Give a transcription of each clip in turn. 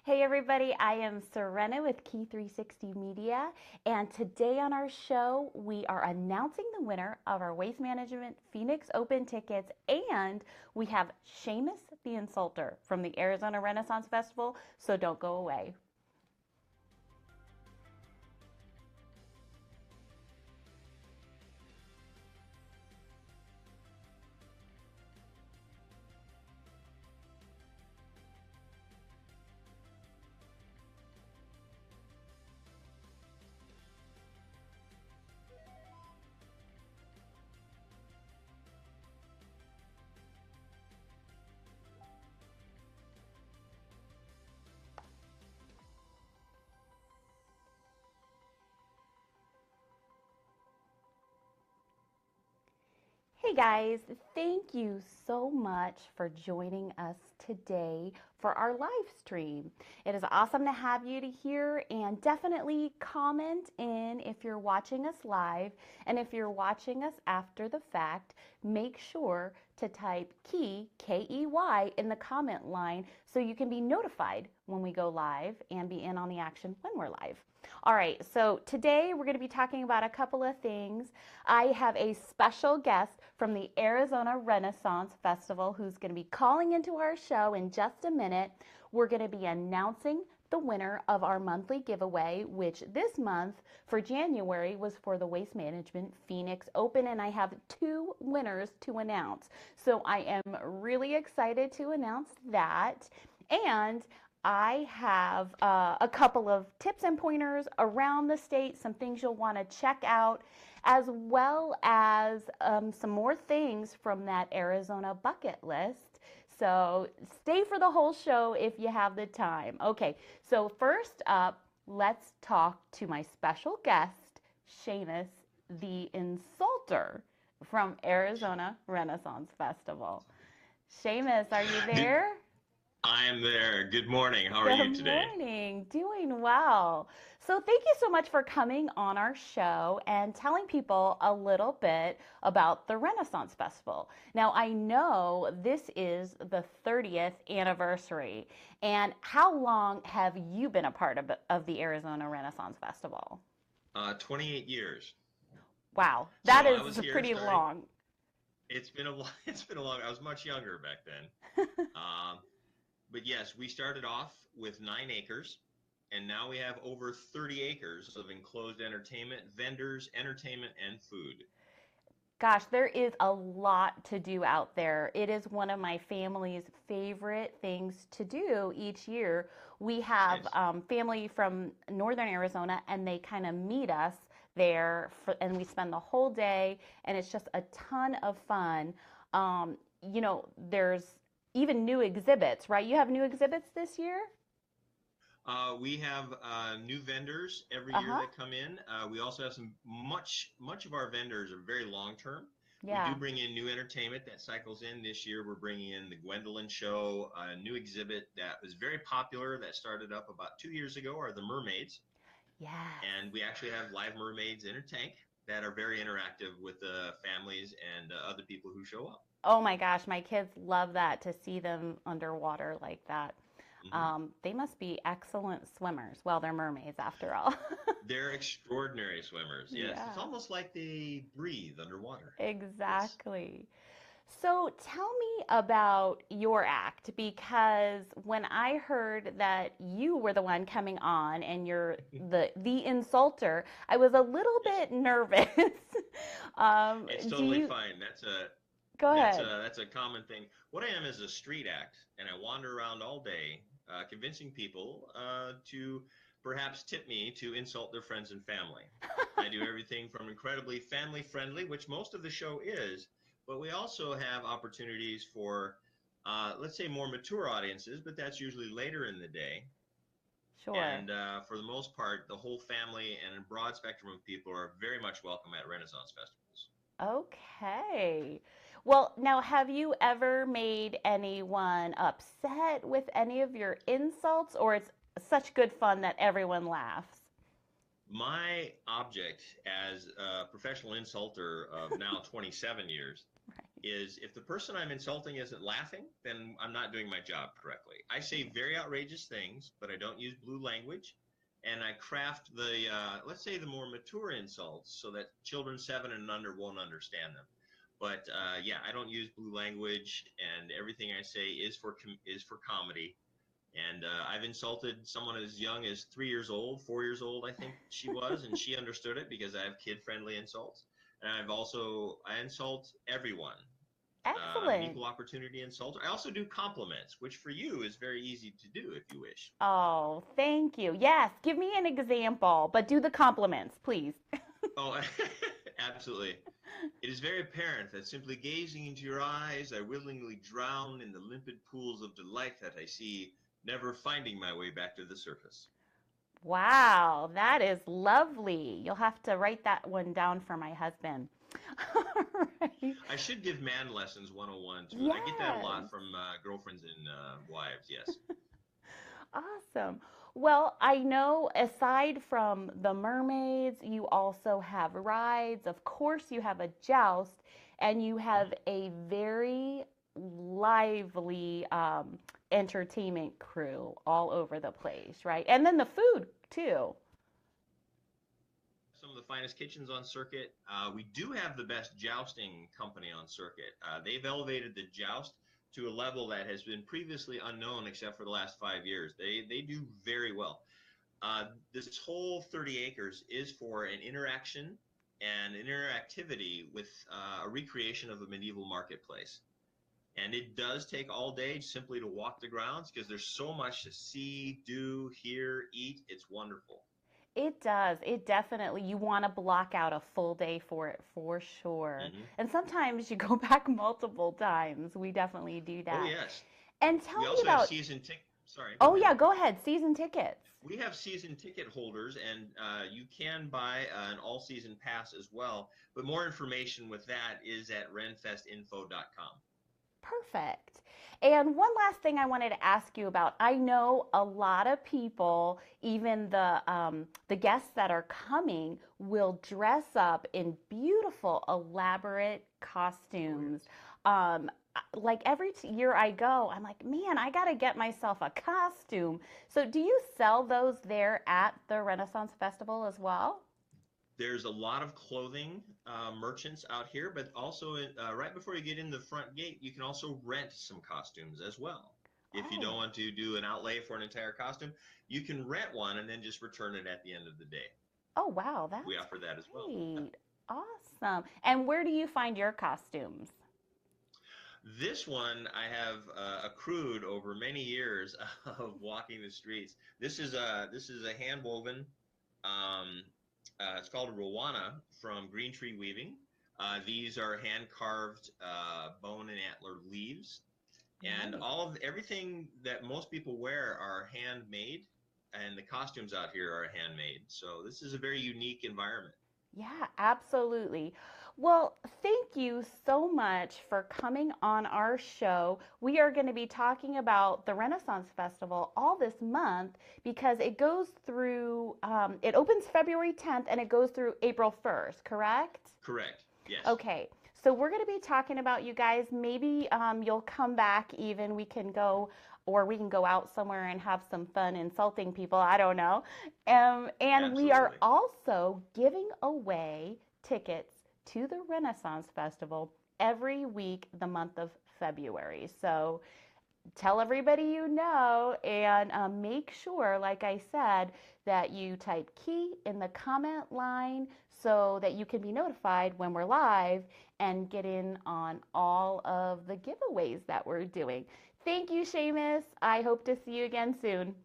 Hey everybody, I am Serena with Key 360 Media, and today on our show we are announcing the winner of our Waste Management Phoenix Open tickets, and we have Shamus the Insulter from the Arizona Renaissance Festival, so don't go away. Hey guys, thank you so much for joining us today for our live stream. It is awesome to have you to here, and definitely comment in if you're watching us live, and if you're watching us after the fact, make sure to type key, K-E-Y, in the comment line so you can be notified when we go live and be in on the action when we're live. All right, so today we're going to be talking about a couple of things. I have a special guest from the Arizona Renaissance Festival who's going to be calling into our show in just a minute. We're going to be announcing the winner of our monthly giveaway, which this month for January was for the Waste Management Phoenix Open, and I have two winners to announce. So I am really excited to announce that. And I have a couple of tips and pointers around the state, some things you'll want to check out, as well as some more things from that Arizona bucket list. So stay for the whole show if you have the time. Okay, so first up, let's talk to my special guest, Shamus the Insulter from Arizona Renaissance Festival. Shamus, are you there? I am there. Good morning. How are Good you today? morning. Doing well. So, thank you so much for coming on our show and telling people a little bit about the Renaissance Festival. Now, I know this is the 30th anniversary. And how long have you been a part of the Arizona Renaissance Festival? 28 years. Wow, So that I is was here pretty starting. long. It's been it's been a long. I was much younger back then. Um, but yes, we started off with 9 acres, and now we have over 30 acres of enclosed entertainment, vendors, entertainment, and food. Gosh, there is a lot to do out there. It is one of my family's favorite things to do each year. We have Nice. family from northern Arizona, and they kind of meet us there, and we spend the whole day, and it's just a ton of fun. There's even new exhibits, right? You have new exhibits this year? We have new vendors every year Uh-huh. that come in. We also have some much of our vendors are very long term. We do Yeah. bring in new entertainment that cycles in. This year, we're bringing in the Gwendolyn Show, a new exhibit that was very popular that started up about 2 years ago, are the mermaids. Yes. And we actually have live mermaids in a tank that are very interactive with the families and other people who show up. Oh my gosh, my kids love that to see them underwater like that. Hmm. They must be excellent swimmers. Well, they're mermaids after all. They're extraordinary swimmers. Yes, it's Yeah, almost like they breathe underwater. It's exactly. So tell me about your act, because when I heard that you were the one coming on and you're the insulter, I was a little yes. bit nervous. It's Do totally you fine. That's a go that's ahead? a that's a common thing. What I am is a street act, and I wander around all day, convincing people to perhaps tip me to insult their friends and family. I do everything from incredibly family friendly, which most of the show is, but we also have opportunities for, let's say, more mature audiences, but that's usually later in the day. Sure. And for the most part, the whole family and a broad spectrum of people are very much welcome at Renaissance festivals. Okay. Well, now, have you ever made anyone upset with any of your insults, or it's such good fun that everyone laughs? My object as a professional insulter of now 27 years is if the person I'm insulting isn't laughing, then I'm not doing my job correctly. I say very outrageous things, but I don't use blue language. And I craft the, let's say, the more mature insults so that children 7 and under won't understand them. But yeah, I don't use blue language, and everything I say is for comedy. And I've insulted someone as young as 3 years old, 4 years old, I think she was, and she understood it because I have kid-friendly insults. And I insult everyone. I'm an Excellent. equal opportunity insulter. I also do compliments, which for you is very easy to do if you wish. Oh, thank you. Yes, give me an example, but do the compliments, please. Oh, absolutely. It is very apparent that simply gazing into your eyes, I willingly drown in the limpid pools of delight that I see, never finding my way back to the surface. Wow, that is lovely. You'll have to write that one down for my husband. All right. I should give man lessons 101 too. I get that a Yes. lot from girlfriends and wives, yes. Awesome. Well, I know aside from the mermaids, you also have rides. Of course, you have a joust, and you have Mhm. a very lively entertainment crew all over the place, right? And then the food, too. Some of the finest kitchens on circuit. We do have the best jousting company on circuit. They've elevated the joust to a level that has been previously unknown except for the last 5 years. They do very well. This whole 30 acres is for an interaction and an interactivity with a recreation of a medieval marketplace. And it does take all day simply to walk the grounds because there's so much to see, do, hear, eat. It's wonderful. It does. It definitely, you want to block out a full day for it for sure. Hmm. And sometimes you go back multiple times. We definitely do Oh, that. yes. And tell We me also have about, season ticket. Sorry, go oh, ahead. yeah, go ahead. Season tickets. We have season ticket holders, and you can buy an all-season pass as well. But more information with that is at renfestinfo.com. Perfect. And one last thing I wanted to ask you about. I know a lot of people, even the guests that are coming, will dress up in beautiful, elaborate Oh, costumes. yes. Um, like every year I go, I'm like, man, I got to get myself a costume. So, do you sell those there at the Renaissance Festival as well? There's a lot of clothing merchants out here, but also right before you get in the front gate, you can also rent some costumes as well. If you don't Oh, want to do an outlay for an entire costume, you can rent one and then just return it at the end of the day. oh, wow, We that's offer that as well. great. Awesome. And where do you find your costumes? This one I have accrued over many years of walking the streets. This is a hand woven. Um, it's called a Rowana from green tree weaving. These are hand carved bone and antler leaves, and Nice. everything that most people wear are handmade, and the costumes out here are handmade. So this is a very unique environment. Yeah, absolutely. Well, thank you so much for coming on our show. We are going to be talking about the Renaissance Festival all this month because it goes through, it opens February 10th and it goes through April 1st, correct? Correct. Yes. Okay, so we're going to be talking about you guys. Maybe you'll come back even. We can go, or we can go out somewhere and have some fun insulting people. I don't know. And we are Absolutely. also giving away tickets to the Renaissance Festival every week the month of February. So tell everybody you know and make sure, like I said, that you type key in the comment line so that you can be notified when we're live and get in on all of the giveaways that we're doing. Thank you, Shamus. I hope to see you again soon.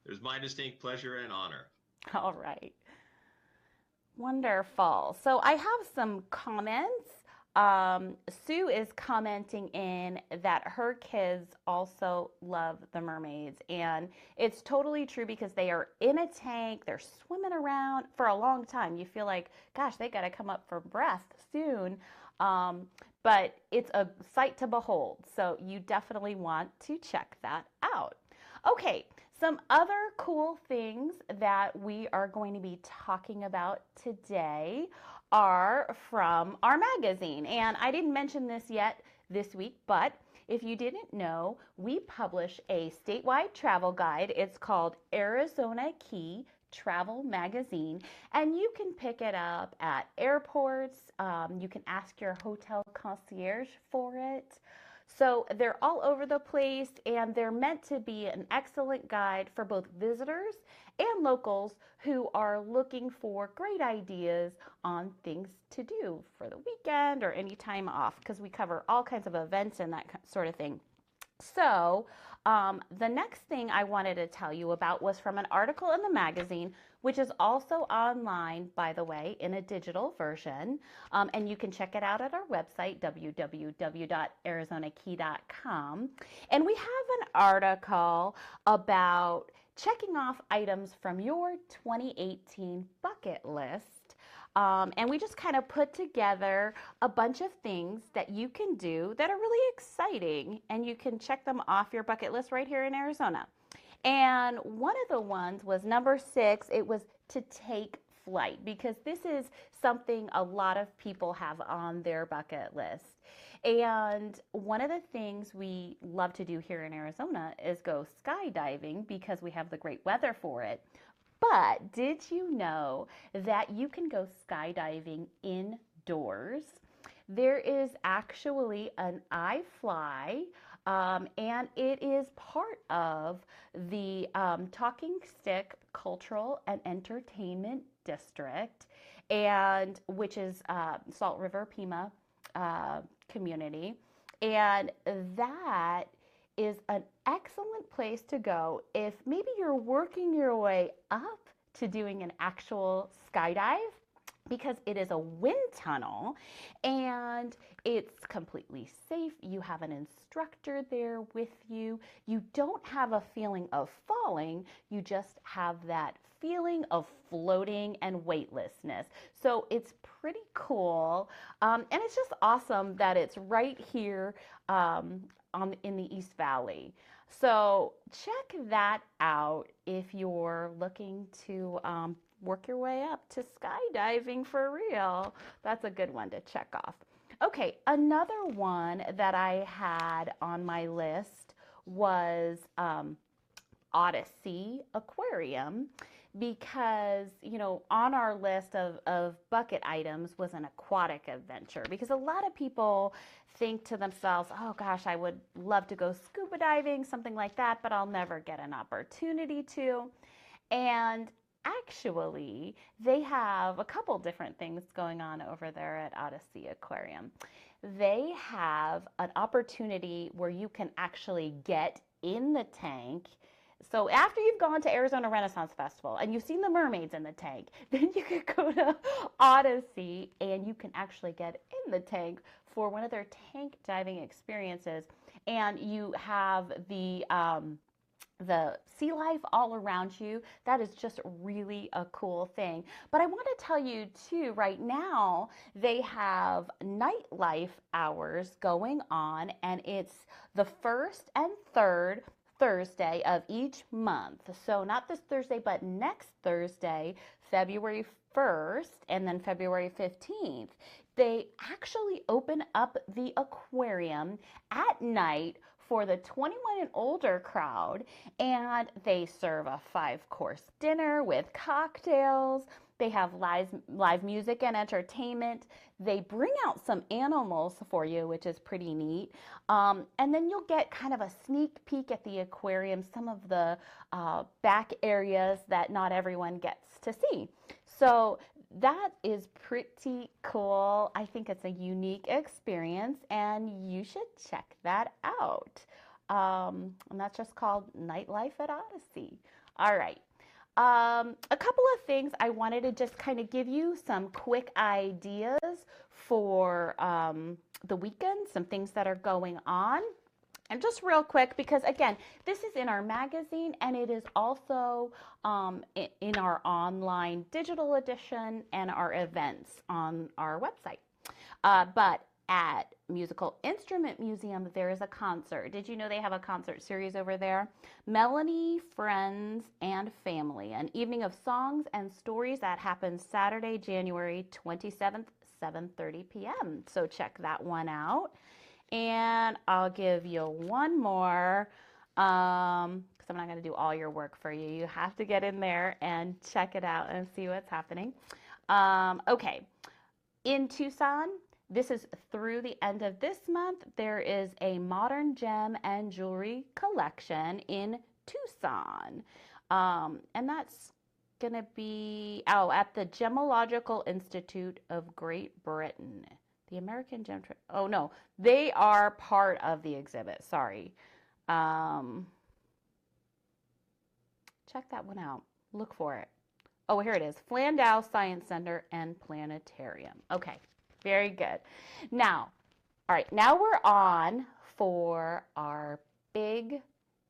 It was my distinct pleasure and honor. All right. Wonderful. So I have some comments. Sue is commenting in that her kids also love the mermaids. And it's totally true because they are in a tank, they're swimming around for a long time. You feel like, gosh, they got to come up for breath soon. Um, but it's a sight to behold. So you definitely want to check that out. Okay, some other cool things that we are going to be talking about today are from our magazine. And I didn't mention this yet this week, but if you didn't know, we publish a statewide travel guide. It's called Arizona Key Travel Magazine, and you can pick it up at airports. You can ask your hotel concierge for it. So they're all over the place, and they're meant to be an excellent guide for both visitors and locals who are looking for great ideas on things to do for the weekend or any time off, because we cover all kinds of events and that sort of thing. So, the next thing I wanted to tell you about was from an article in the magazine, which is also online, by the way, in a digital version. And you can check it out at our website, www.arizonakey.com. And we have an article about checking off items from your 2018 bucket list. And we just kind of put together a bunch of things that you can do that are really exciting, and you can check them off your bucket list right here in Arizona. And one of the ones was number 6. It was to take flight, because this is something a lot of people have on their bucket list. And one of the things we love to do here in Arizona is go skydiving, because we have the great weather for it. But did you know that you can go skydiving indoors? There is actually an iFly, and it is part of the Talking Stick Cultural and Entertainment District, and which is Salt River Pima community, and that is an excellent place to go if maybe you're working your way up to doing an actual skydive, because it is a wind tunnel and it's completely safe. You have an instructor there with you. You don't have a feeling of falling. You just have that feeling of floating and weightlessness. So it's pretty cool. And it's just awesome that it's right here in the East Valley. So check that out if you're looking to work your way up to skydiving for real. That's a good one to check off. Okay, another one that I had on my list was Odyssey Aquarium, because, you know, on our list of bucket items was an aquatic adventure, because a lot of people think to themselves, oh gosh, I would love to go scuba diving, something like that, but I'll never get an opportunity to. And actually, they have a couple different things going on over there at Odyssey Aquarium. They have an opportunity where you can actually get in the tank. So after you've gone to Arizona Renaissance Festival and you've seen the mermaids in the tank, then you could go to Odyssey and you can actually get in the tank for one of their tank diving experiences. And you have the sea life all around you. That is just really a cool thing. But I want to tell you too, right now they have nightlife hours going on, and it's the first and third Thursday of each month. So not this Thursday, but next Thursday, February 1st, and then February 15th. They actually open up the aquarium at night for the 21 and older crowd, and they serve a 5-course dinner with cocktails. They have live music and entertainment. They bring out some animals for you, which is pretty neat. And then you'll get kind of a sneak peek at the aquarium, some of the back areas that not everyone gets to see. So that is pretty cool. I think it's a unique experience, and you should check that out. And that's just called Nightlife at Odyssey. All right. A couple of things I wanted to just kind of give you some quick ideas for the weekend, some things that are going on. And just real quick, because again, this is in our magazine and it is also in our online digital edition and our events on our website. But at Musical Instrument Museum, there is a concert. Did you know they have a concert series over there? Melanie, Friends, and Family, an evening of songs and stories that happens Saturday, January 27th, 7:30 p.m. So check that one out. And I'll give you one more, because I'm not going to do all your work for you. You have to get in there and check it out and see what's happening. Okay, in Tucson, this is through the end of this month, there is a modern gem and jewelry collection in Tucson. And that's going to be at the Gemological Institute of Great Britain. The American Gem. Oh, no, they are part of the exhibit. Sorry. Check that one out. Look for it. Oh, here it is. Flandau Science Center and Planetarium. Okay, very good. Now, all right, now we're on for our big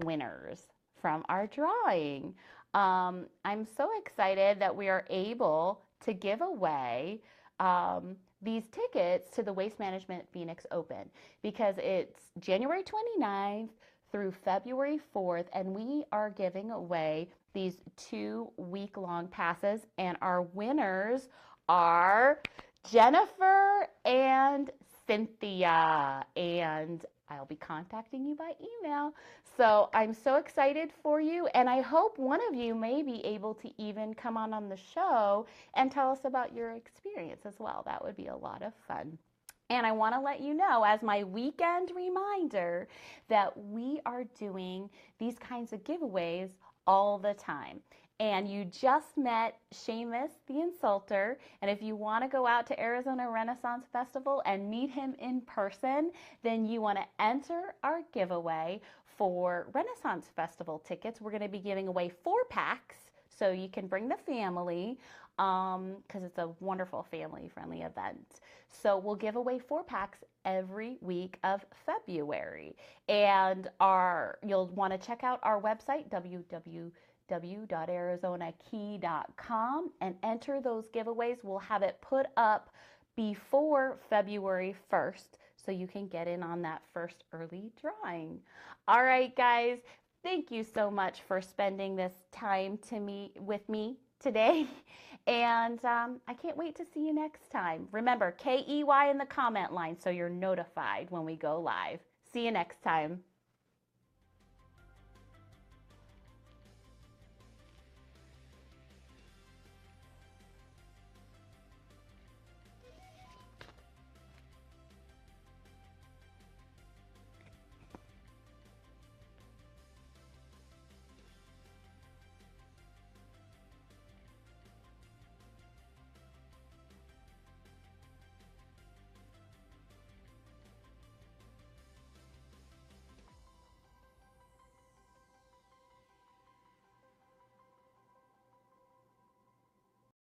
winners from our drawing. I'm so excited that we are able to give away these tickets to the Waste Management Phoenix Open, because it's January 29th through February 4th, and we are giving away these 2-week-long passes, and our winners are Jennifer and Cynthia, and I'll be contacting you by email. So I'm so excited for you, and I hope one of you may be able to even come on the show and tell us about your experience as well. That would be a lot of fun. And I want to let you know, as my weekend reminder, that we are doing these kinds of giveaways all the time. And you just met Shamus the Insulter, and if you want to go out to Arizona Renaissance Festival and meet him in person, then you want to enter our giveaway for Renaissance Festival tickets. We're going to be giving away 4-packs, so you can bring the family, because it's a wonderful family-friendly event. So we'll give away 4-packs every week of February. And you'll want to check out our website, www.arizonakey.com, and enter those giveaways. We'll have it put up before February 1st, so you can get in on that first early drawing. All right, guys, thank you so much for spending this time with me today. And I can't wait to see you next time. Remember, KEY in the comment line so you're notified when we go live. See you next time.